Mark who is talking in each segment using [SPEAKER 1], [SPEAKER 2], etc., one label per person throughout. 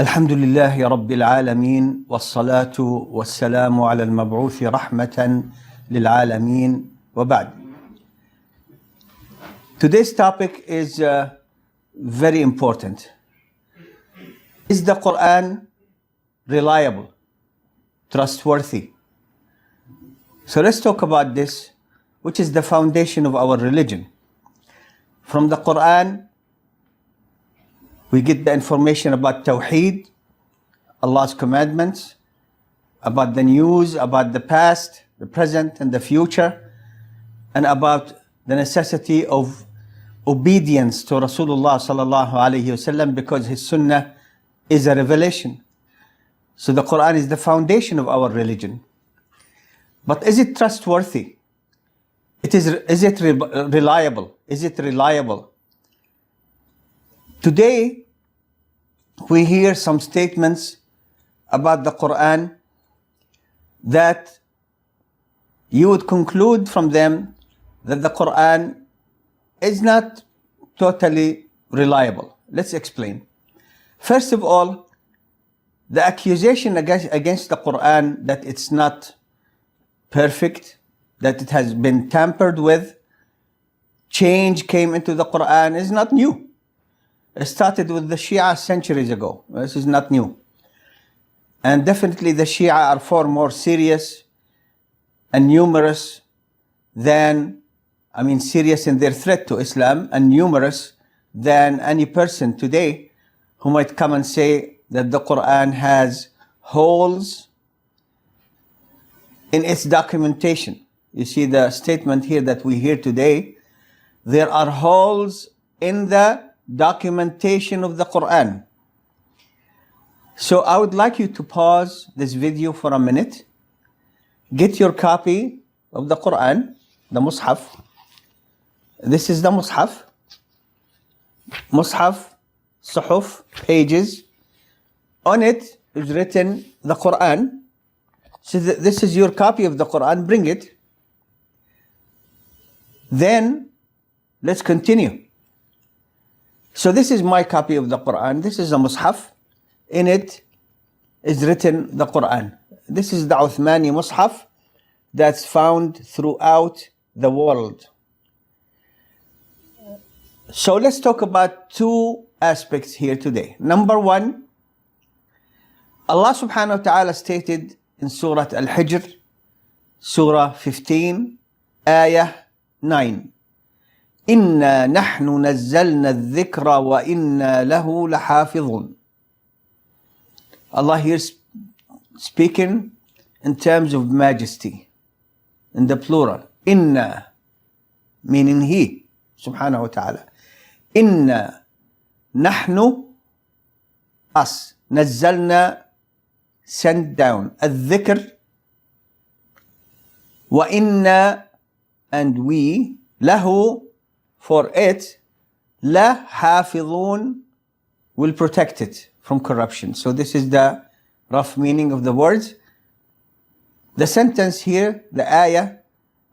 [SPEAKER 1] الحمد لله رب العالمين والصلاة والسلام على المبعوث رحمة للعالمين وبعد. Today's topic is very important. Is the Quran reliable, trustworthy? So let's talk about this, which is the foundation of our religion. From the Quran, we get the information about Tawheed, Allah's commandments, about the news, about the past, the present, and the future, and about the necessity of obedience to Rasulullah sallallahu alaihi wasallam because his sunnah is a revelation. So the Quran is the foundation of our religion. But is it trustworthy? Is it reliable? Is it reliable? Today, we hear some statements about the Quran that you would conclude from them that the Quran is not totally reliable. Let's explain. First of all, the accusation against the Quran that it's not perfect, that it has been tampered with, change came into the Quran is not new. It started with the Shia centuries ago. This is not new. And definitely the Shia are far more serious and numerous serious in their threat to Islam and numerous than any person today who might come and say that the Quran has holes in its documentation. You see the statement here that we hear today, there are holes in the documentation of the Quran. So I would like you to pause this video for a minute. Get your copy of the Quran, the Mus'haf. This is the Mus'haf. Mus'haf, Suhuf, pages. On it is written the Quran. So this is your copy of the Quran. Bring it. Then let's continue. So this is my copy of the Quran. This is a Mus'haf. In it is written the Quran. This is the Uthmani Mus'haf that's found throughout the world. So let's talk about two aspects here today. Number one, Allah subhanahu wa ta'ala stated in Surah Al-Hijr, Surah 15, Ayah 9. إِنَّا نَحْنُ نَزَّلْنَا الذِّكْرَ وَإِنَّا لَهُ لَحَافِظُونَ. Allah here speaking in terms of majesty, in the plural. Inna, meaning He, subhanahu wa ta'ala. Inna, nahnu, us. Nazzalna, sent down. Al-dhikr, wa inna, and we, lahu, for it, la hafidhun, will protect it from corruption. So this is the rough meaning of the words. The sentence here, the ayah,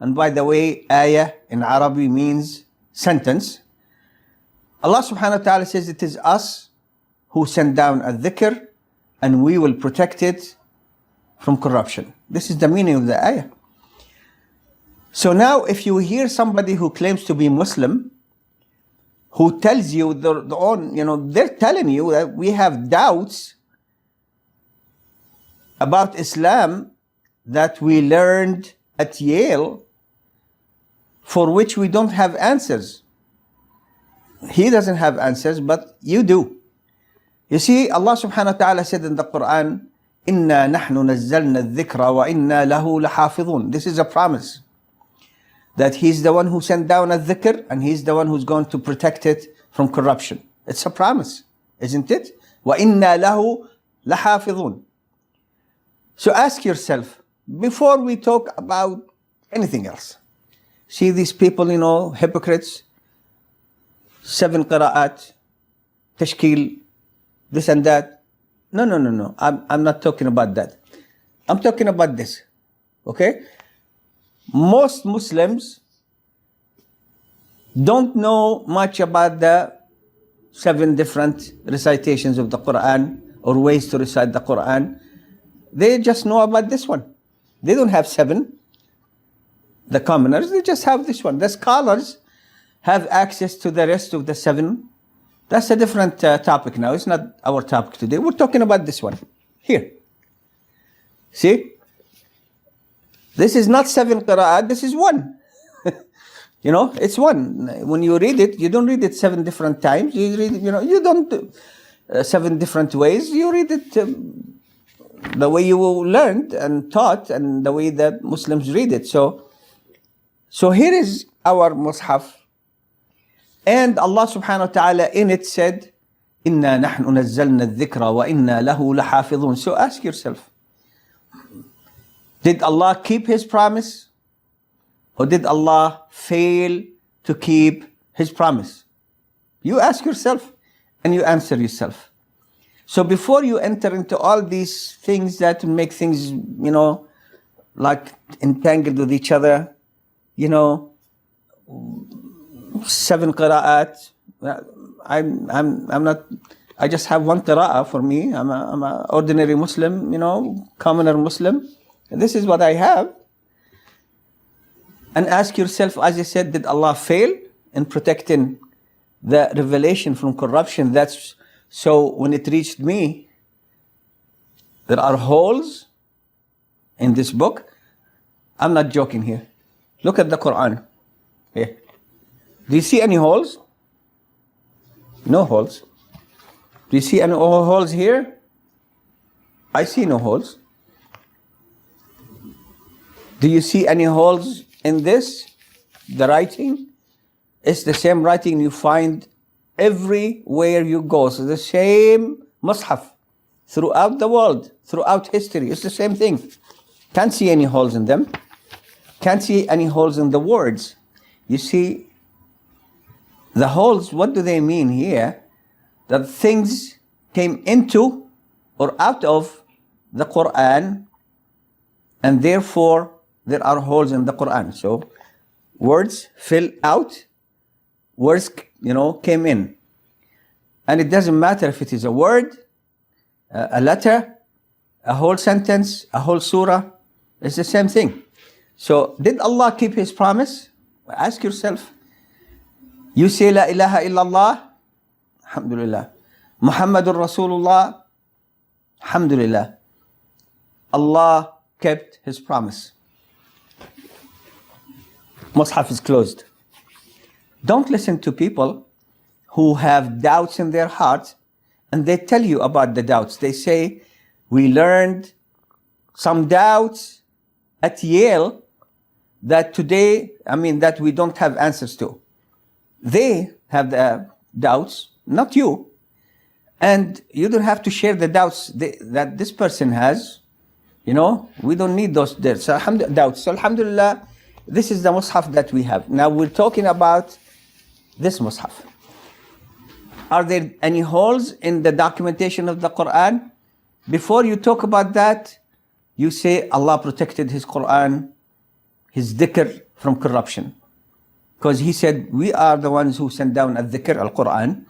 [SPEAKER 1] and by the way, ayah in Arabic means sentence. Allah subhanahu wa ta'ala says it is us who send down al-dhikr and we will protect it from corruption. This is the meaning of the ayah. So now if you hear somebody who claims to be Muslim, who tells you they're telling you that we have doubts about Islam that we learned at Yale, for which we don't have answers. He doesn't have answers, but you do. You see, Allah subhanahu wa ta'ala said in the Quran, إِنَّا نَحْنُ نَزَّلْنَا الذِّكْرَ وَإِنَّا لَهُ لَحَافِظُونَ. This is a promise that He's the one who sent down a dhikr and He's the one who's going to protect it from corruption. It's a promise, isn't it? وَإِنَّا لَهُ لَحَافِظُونَ. So ask yourself, before we talk about anything else, see these people, hypocrites, 7 qira'at, tashkil, this and that. No. I'm not talking about that. I'm talking about this. Okay? Most Muslims don't know much about the 7 different recitations of the Quran or ways to recite the Quran. They just know about this one. They don't have 7. The commoners, they just have this one. The scholars have access to the rest of the 7. That's a different topic now. It's not our topic today. We're talking about this one. Here. See? This is not 7 qira'at, this is 1. It's 1. When you read it, you don't read it 7 different times. You read it, you don't 7 different ways. You read it the way you learned and taught and the way that Muslims read it. So here is our Mus'haf. And Allah subhanahu wa ta'ala in it said, إِنَّا نَحْنُ نَزَّلْنَا الذِّكْرَ وَإِنَّا لَهُ لَحَافِظُونَ. So ask yourself, did Allah keep His promise? Or did Allah fail to keep His promise? You ask yourself and you answer yourself. So before you enter into all these things that make things, like entangled with each other, 7 qira'at. I'm not. I just have 1 qira'ah for me. I'm a ordinary Muslim, commoner Muslim. This is what I have. And ask yourself, as I said, did Allah fail in protecting the revelation from corruption? That's so when it reached me, there are holes in this book. I'm not joking here. Look at the Quran. Here. Do you see any holes? No holes. Do you see any holes here? I see no holes. Do you see any holes in this? The writing? It's the same writing you find everywhere you go. So the same Mus'haf throughout the world, throughout history. It's the same thing. Can't see any holes in them. Can't see any holes in the words. You see, the holes, what do they mean here? That things came into or out of the Quran, and therefore there are holes in the Quran. So words fill out, words, came in. And it doesn't matter if it is a word, a letter, a whole sentence, a whole surah. It's the same thing. So did Allah keep His promise? Ask yourself. You say La ilaha illallah, alhamdulillah. Muhammadur Rasulullah, alhamdulillah. Allah kept His promise. Mus'haf is closed. Don't listen to people who have doubts in their hearts and they tell you about the doubts. They say, we learned some doubts at Yale that that we don't have answers to. They have the doubts, not you. And you don't have to share the doubts that this person has. We don't need those doubts. So alhamdulillah, this is the Mus'haf that we have. Now we're talking about this Mus'haf. Are there any holes in the documentation of the Quran? Before you talk about that, you say Allah protected His Quran, His dhikr from corruption. Because He said, we are the ones who sent down al-dhikr, al-Quran,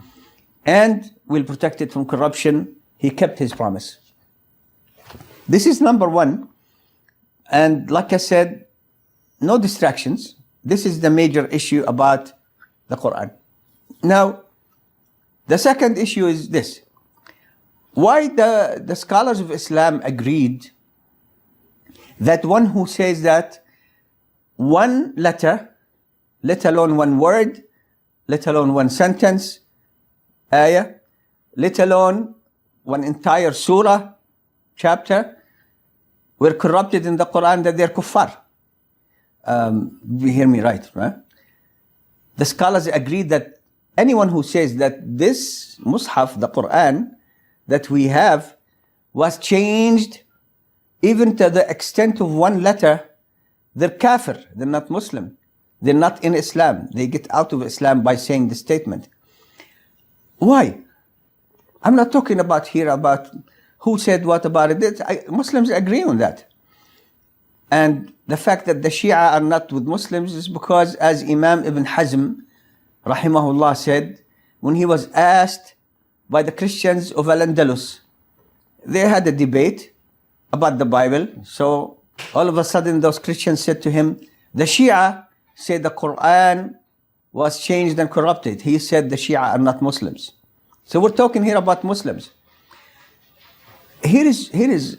[SPEAKER 1] and will protect it from corruption. He kept His promise. This is number 1. And like I said, no distractions. This is the major issue about the Quran. Now, the second issue is this. Why the scholars of Islam agreed that one who says that one letter, let alone one word, let alone one sentence, ayah, let alone one entire surah, chapter, were corrupted in the Quran, that they're kuffar. You hear me right? The scholars agree that anyone who says that this Mus'haf, the Quran, that we have, was changed even to the extent of one letter, they're kafir, they're not Muslim. They're not in Islam. They get out of Islam by saying the statement. Why? I'm not talking about who said what about it. Muslims agree on that. And the fact that the Shia are not with Muslims is because, as Imam Ibn Hazm, rahimahullah, said, when he was asked by the Christians of Al-Andalus, they had a debate about the Bible. So all of a sudden those Christians said to him, the Shia say the Quran was changed and corrupted. He said the Shia are not Muslims. So we're talking here about Muslims. Here is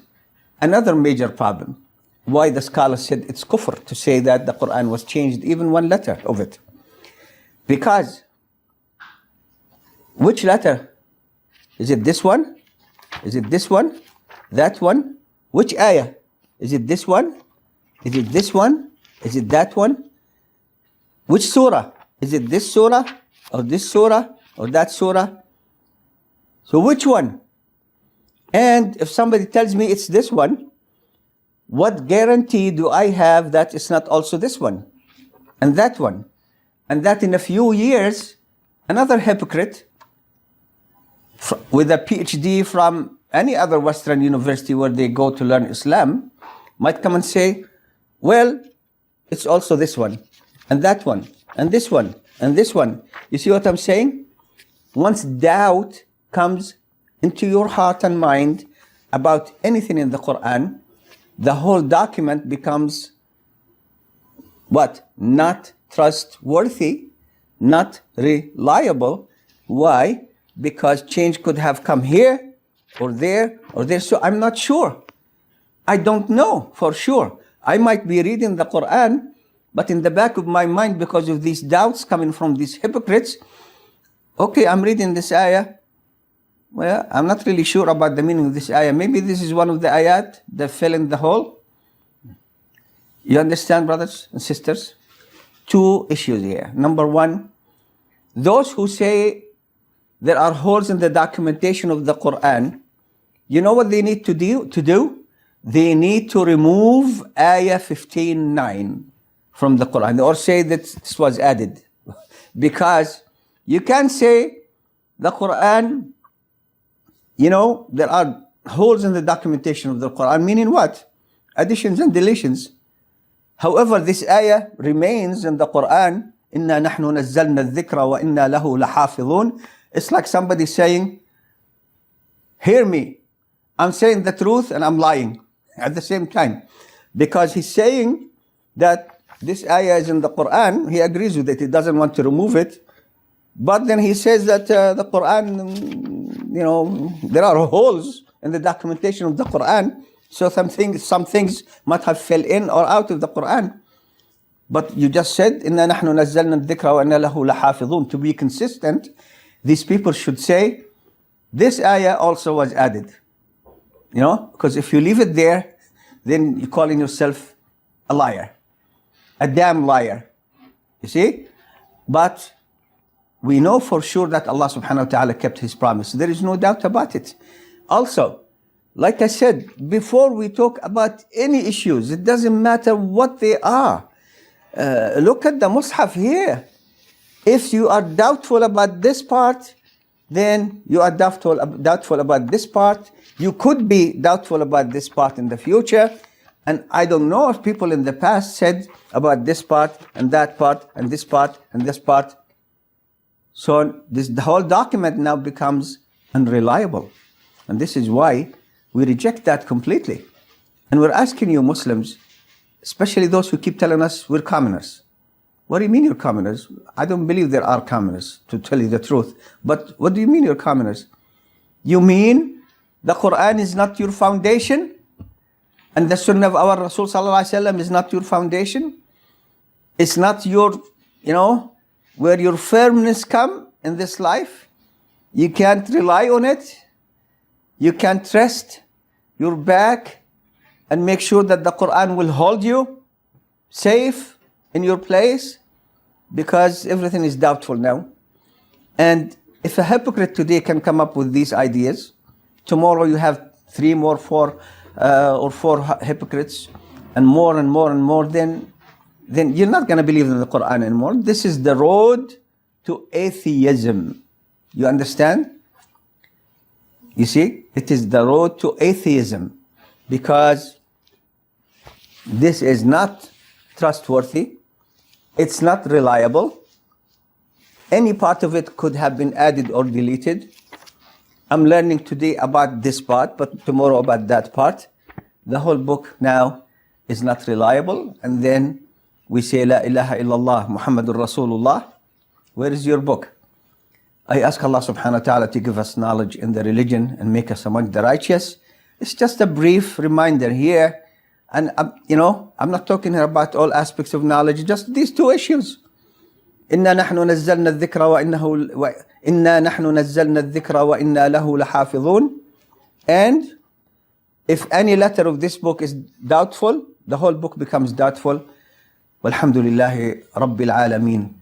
[SPEAKER 1] another major problem. Why the scholars said it's kufr to say that the Quran was changed, even one letter of it. Because which letter? Is it this one? Is it this one? That one? Which ayah? Is it this one? Is it this one? Is it that one? Which surah? Is it this surah? Or this surah? Or that surah? So which one? And if somebody tells me it's this one, what guarantee do I have that it's not also this one? And that one? And that in a few years, another hypocrite with a PhD from any other Western university where they go to learn Islam might come and say, well, it's also this one, and that one, and this one, and this one. You see what I'm saying? Once doubt comes into your heart and mind about anything in the Quran, the whole document becomes what? Not trustworthy, not reliable. Why? Because change could have come here or there or there. So I'm not sure. I don't know for sure. I might be reading the Quran, but in the back of my mind, because of these doubts coming from these hypocrites, okay, I'm reading this ayah. Well, I'm not really sure about the meaning of this ayah. Maybe this is one of the ayat that fell in the hole. You understand, brothers and sisters? Two issues here. Number one, those who say there are holes in the documentation of the Quran, you know what they need to do? They need to remove ayah 15:9 from the Quran, or say that this was added. Because you can't say the Quran, you know, there are holes in the documentation of the Quran, meaning what? Additions and deletions. However, this ayah remains in the Quran, إِنَّا نَحْنُ نَزَّلْنَا الذِّكْرَ وَإِنَّا لَهُ لَحَافِظُونَ. It's like somebody saying, hear me, I'm saying the truth and I'm lying at the same time. Because he's saying that this ayah is in the Quran, he agrees with it, he doesn't want to remove it. But then he says that the Quran, you know, there are holes in the documentation of the Quran. So some things might have fell in or out of the Quran. But you just said, إِنَّا نَحْنُ نَزَّلْنَا الذِّكْرَ وَإِنَّا لَهُ لَحَافِظُونَ. To be consistent, these people should say, this ayah also was added. You know, because if you leave it there, then you're calling yourself a liar. A damn liar. You see? But we know for sure that Allah subhanahu wa ta'ala kept His promise. There is no doubt about it. Also, like I said, before we talk about any issues, it doesn't matter what they are. Look at the Mus'haf here. If you are doubtful about this part, then you are doubtful about this part. You could be doubtful about this part in the future. And I don't know if people in the past said about this part and that part and this part and this part. So the whole document now becomes unreliable. And this is why we reject that completely. And we're asking you Muslims, especially those who keep telling us we're commoners. What do you mean you're commoners? I don't believe there are commoners, to tell you the truth. But what do you mean you're commoners? You mean the Quran is not your foundation? And the Sunnah of our Rasul Sallallahu Alaihi Wasallam is not your foundation? It's not your, you know, where your firmness come in this life? You can't rely on it? You can't trust your back and make sure that the Quran will hold you safe in your place? Because everything is doubtful now. And if a hypocrite today can come up with these ideas, tomorrow you have 3 more, 4 hypocrites, and more, then you're not going to believe in the Quran anymore. This is the road to atheism. You understand? You see, it is the road to atheism, because this is not trustworthy. It's not reliable. Any part of it could have been added or deleted. I'm learning today about this part, but tomorrow about that part. The whole book now is not reliable. And then we say, La ilaha illallah, Muhammadur Rasulullah. Where is your book? I ask Allah subhanahu wa ta'ala to give us knowledge in the religion and make us among the righteous. It's just a brief reminder here. And, I'm not talking here about all aspects of knowledge, just these two issues. إنا نحن نزلنا الذكر وإنا له لحافظون. And if any letter of this book is doubtful, the whole book becomes doubtful. Walhamdulillahi Rabbil Alameen.